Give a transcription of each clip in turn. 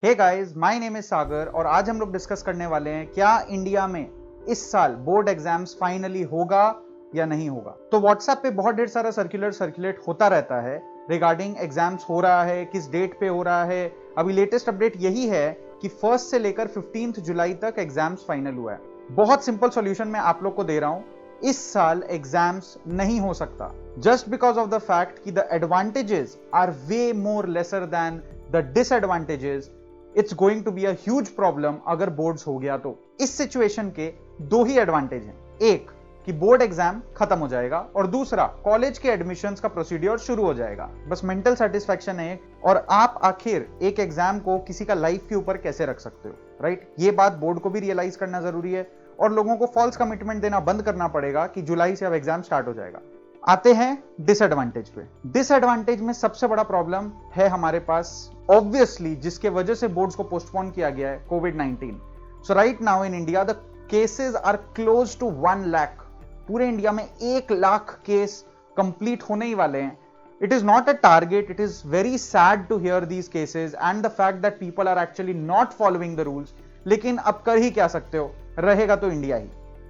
Hey guys, my name is Sagar और आज हम लोग डिस्कस करने वाले हैं क्या इंडिया में इस साल बोर्ड एग्जाम्स फाइनली होगा या नहीं होगा। तो व्हाट्सएप पे बहुत ढेर सारा सर्कुलेट होता रहता है रिगार्डिंग एग्जाम्स हो रहा है, किस डेट पे हो रहा है। अभी लेटेस्ट अपडेट यही है कि 1 से लेकर 15 जुलाई तक एग्जाम्स फाइनल हुआ है। बहुत सिंपल सॉल्यूशन मैं आप लोग को दे रहा हूं, इस साल एग्जाम्स नहीं हो सकता just because of the fact कि the advantages are way more lesser than the disadvantages. It's going to be a huge problem अगर बोर्ड्स हो गया तो। इस सिचुएशन के दो ही एडवांटेज हैं, एक कि बोर्ड एग्जाम खत्म हो जाएगा और दूसरा कॉलेज के एडमिशंस का प्रोसीड्योर शुरू हो जाएगा। बस मेंटल सेटिस्फैक्शन है और आप आखिर एक एग्जाम को किसी का लाइफ के ऊपर कैसे रख सकते हो, राइट? ये बात बोर्ड को भी रियलाइज करना जरूरी है और लोगों को फॉल्स कमिटमेंट देना बंद करना पड़ेगा कि जुलाई से अब एग्जाम स्टार्ट हो जाएगा। आते हैं डिसएडवांटेज पे। डिसएडवांटेज में सबसे बड़ा प्रॉब्लम है हमारे पास ऑब्वियसली जिसके वजह से बोर्ड्स को पोस्टपोन किया गया है, कोविड-19। So right now in India the cases are close to 1 lakh. पूरे इंडिया में 1 लाख केस कंप्लीट होने ही वाले हैं। It is not a target, it is very sad to hear these cases and the fact that people are actually not following the rules. लेकिन अब कर ही क्या सकते हो, रहेगा तो इंडिया ही।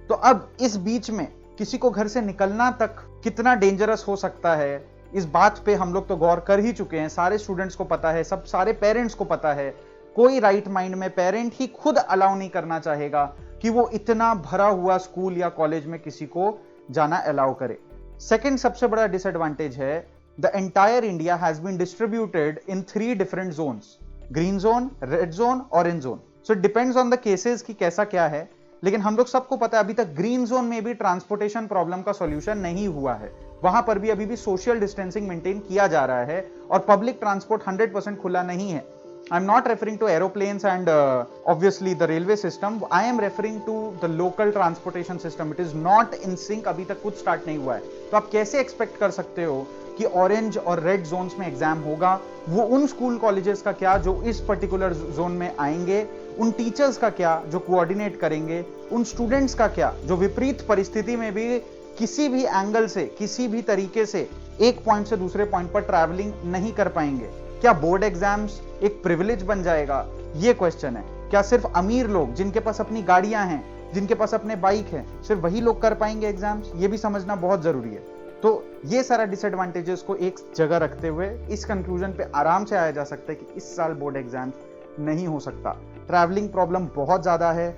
तो अब इस बीच में किसी को घर से निकलना तक कितना डेंजरस हो सकता है, इस बात पे हम लोग तो गौर कर ही चुके हैं। सारे स्टूडेंट्स को पता है, सब सारे पेरेंट्स को पता है। कोई राइट माइंड में पेरेंट ही खुद अलाउ नहीं करना चाहेगा कि वो इतना भरा हुआ स्कूल या कॉलेज में किसी को जाना अलाउ करे। सेकंड सबसे बड़ा डिसएडवांटेज है the entire India has been distributed in 3 different zones, green zone, red zone, orange zone. So it depends on the cases कि कैसा क्या है। लेकिन हम लोग सबको पता है अभी तक ग्रीन जोन में भी ट्रांसपोर्टेशन प्रॉब्लम का सॉल्यूशन नहीं हुआ है। वहां पर भी अभी भी सोशल डिस्टेंसिंग मेंटेन किया जा रहा है और पब्लिक ट्रांसपोर्ट 100% खुला नहीं है। I am not referring to aeroplanes and obviously the railway system, I am referring to the local transportation system. It is not in sync, अभी तक कुछ स्टार्ट नहीं हुआ है। तो आप कैसे एक्सपेक्ट कर सकते हो कि ऑरेंज और रेड जोन्स में एग्जाम होगा? वो उन स्कूल कॉलेजेस का क्या जो इस पर्टिकुलर जोन में आएंगे, उन टीचर्स का क्या जो कोऑर्डिनेट करेंगे, उन स्टूडेंट्स का क्या जो विपरीत परिस्थिति में भी किसी भी एंगल से, किसी भी तरीके से एक पॉइंट से दूसरे पॉइंट पर ट्रैवलिंग नहीं कर पाएंगे? क्या बोर्ड एग्जाम्स एक प्रिविलेज बन जाएगा? ये क्वेश्चन है। क्या सिर्फ अमीर लोग जिनके पास अपनी गाड़ियां हैं, जिनके पास अपने बाइक हैं, सिर्फ वही लोग कर पाएंगे एग्जाम्स? ये भी समझना बहुत जरूरी है। तो ये सारा डिसएडवांटेजेस को एक जगह रखते हुए इस कंक्लूजन पे आराम से आया जा सकता है कि इस साल बोर्ड एग्जाम्स नहीं हो सकता। ट्रैवलिंग प्रॉब्लम बहुत ज्यादा है,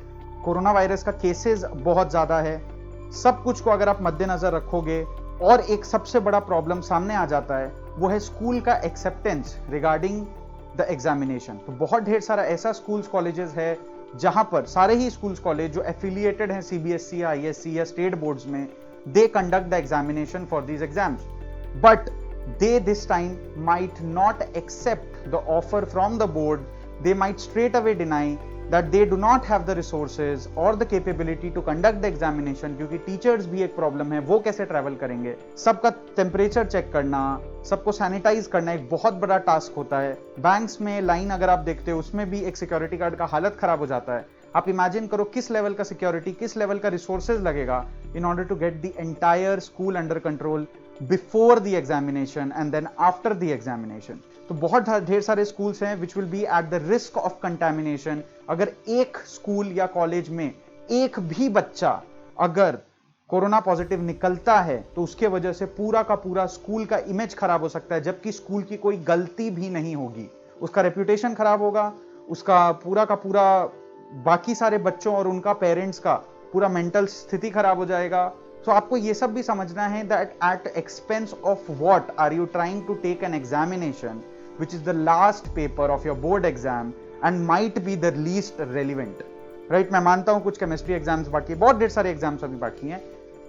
कोरोना वायरस का केसेस बहुत ज्यादा है। सब कुछ को अगर आप मद्देनजर रखोगे और एक सबसे बड़ा प्रॉब्लम सामने आ जाता है, वो है स्कूल का एक्सेप्टेंस रिगार्डिंग द एग्जामिनेशन। तो बहुत ढेर सारा ऐसा स्कूल्स कॉलेजेस है जहां पर सारे ही स्कूल्स कॉलेज जो एफिलिएटेड हैं सीबीएसई या आईएससी या स्टेट बोर्ड्स में, they conduct the examination for these exams, but they this time might not accept the offer from the board. They might straight away deny that they do not have the resources or the capability to conduct the examination, क्योंकि teachers भी एक problem है, वो कैसे travel करेंगे? सबका temperature check करना, सबको सैनिटाइज करना एक बहुत बड़ा टास्क होता है। बैंक्स में लाइन अगर आप देखते हो उसमें भी एक सिक्योरिटी गार्ड का हालत खराब हो जाता है। आप इमेजिन करो किस लेवल का सिक्योरिटी, किस लेवल का रिसोर्सेज लगेगा in order to get the entire school under control before the examination and then after the examination. तो बहुत ढेर सारे स्कूल्स हैं which will be at the risk of contamination। अगर एक स्कूल या कॉलेज में एक भी बच्चा अगर कोरोना पॉजिटिव निकलता है तो उसके वजह से पूरा का पूरा स्कूल का इमेज खराब हो सकता है, जबकि स्कूल की कोई गलती भी नहीं होगी। उसका रेप्यूटेशन खराब होगा, उसका पूरा का पूरा बाकी सारे बच्चों और उनका पेरेंट्स का पूरा मेंटल स्थिति खराब हो जाएगा। तो आपको ये सब भी समझना है that at expense of what are you trying to take an examination which is the last paper of your board exam and might be the least relevant, right? मैं मानता हूं कुछ केमिस्ट्री एग्जाम्स बाकी है, बहुत ढेर सारे एग्जाम्स अभी बाकी हैं,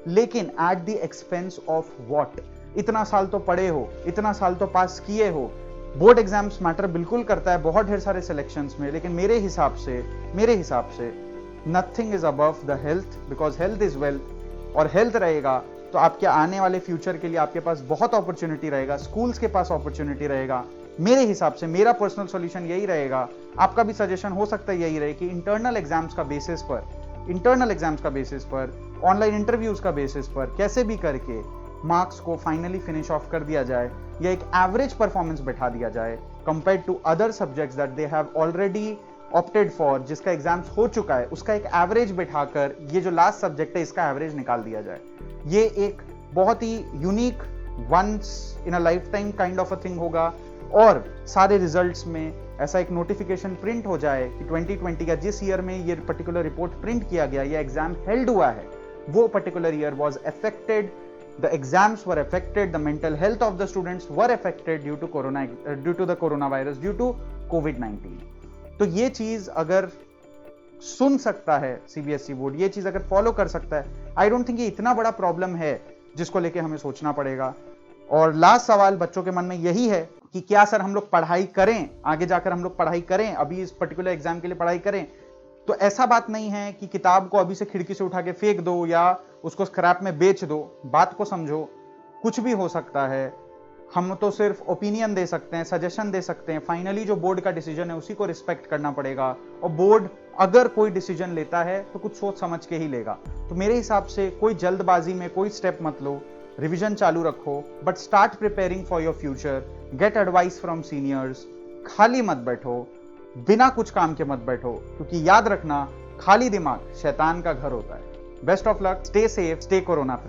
लेकिन at the expense of what? इतना साल तो पढ़े हो, इतना साल तो पास किए हो। बोर्ड एग्जाम्स मैटर बिल्कुल करता है बहुत ढेर सारे सिलेक्शंस में, लेकिन मेरे हिसाब से nothing is above the health, because health is wealth. और हेल्थ रहेगा तो आपके आने वाले फ्यूचर के लिए आपके पास बहुत अपॉर्चुनिटी रहेगा, स्कूल्स के पास अपॉर्चुनिटी रहेगा। मेरे हिसाब से मेरा पर्सनल सॉल्यूशन यही रहेगा, आपका भी सजेशन हो सकता है यही रहे कि इंटरनल एग्जाम्स का बेसिस पर ऑनलाइन इंटरव्यूज का बेसिस पर कैसे भी करके मार्क्स को फाइनली फिनिश ऑफ कर दिया जाए या एक एवरेज परफॉर्मेंस बैठा दिया जाए compare to other subjects that they have already opted for, जिसका एग्जाम्स हो चुका है, उसका एक एवरेज बिठाकर ये जो लास्ट सब्जेक्ट है इसका एवरेज निकाल दिया जाए। ये एक बहुत ही unique, once in a lifetime kind of a thing होगा। और सारे रिजल्ट्स में ऐसा एक नोटिफिकेशन प्रिंट हो जाए कि 2020 का जिस ईयर में ये पर्टिकुलर रिपोर्ट प्रिंट किया गया, ये एग्जाम हेल्ड हुआ है, वो particular year was affected, the exams were affected, the mental health of the students were affected due to the coronavirus, due to COVID-19। तो ये चीज अगर सुन सकता है सीबीएसई बोर्ड, ये चीज अगर फॉलो कर सकता है, आई डोंट थिंक ये इतना बड़ा प्रॉब्लम है जिसको लेके हमें सोचना पड़ेगा। और लास्ट सवाल बच्चों के मन में यही है कि क्या सर हम लोग पढ़ाई करें, आगे जाकर हम लोग पढ़ाई करें, अभी इस पर्टिकुलर एग्जाम के लिए पढ़ाई करें? तो ऐसा बात नहीं है कि किताब को अभी से खिड़की से उठा के फेंक दो या उसको स्क्रैप में बेच दो। बात को समझो, कुछ भी हो सकता है। हम तो सिर्फ ओपिनियन दे सकते हैं, सजेशन दे सकते हैं। फाइनली जो बोर्ड का डिसीजन है उसी को रिस्पेक्ट करना पड़ेगा, और बोर्ड अगर कोई डिसीजन लेता है तो कुछ सोच समझ के ही लेगा। तो मेरे हिसाब से कोई जल्दबाजी में कोई स्टेप मत लो, रिविजन चालू रखो, but start preparing for your future, get advice from seniors. खाली मत बैठो, बिना कुछ काम के मत बैठो, क्योंकि याद रखना खाली दिमाग शैतान का घर होता है। Best of luck, stay safe, stay corona free.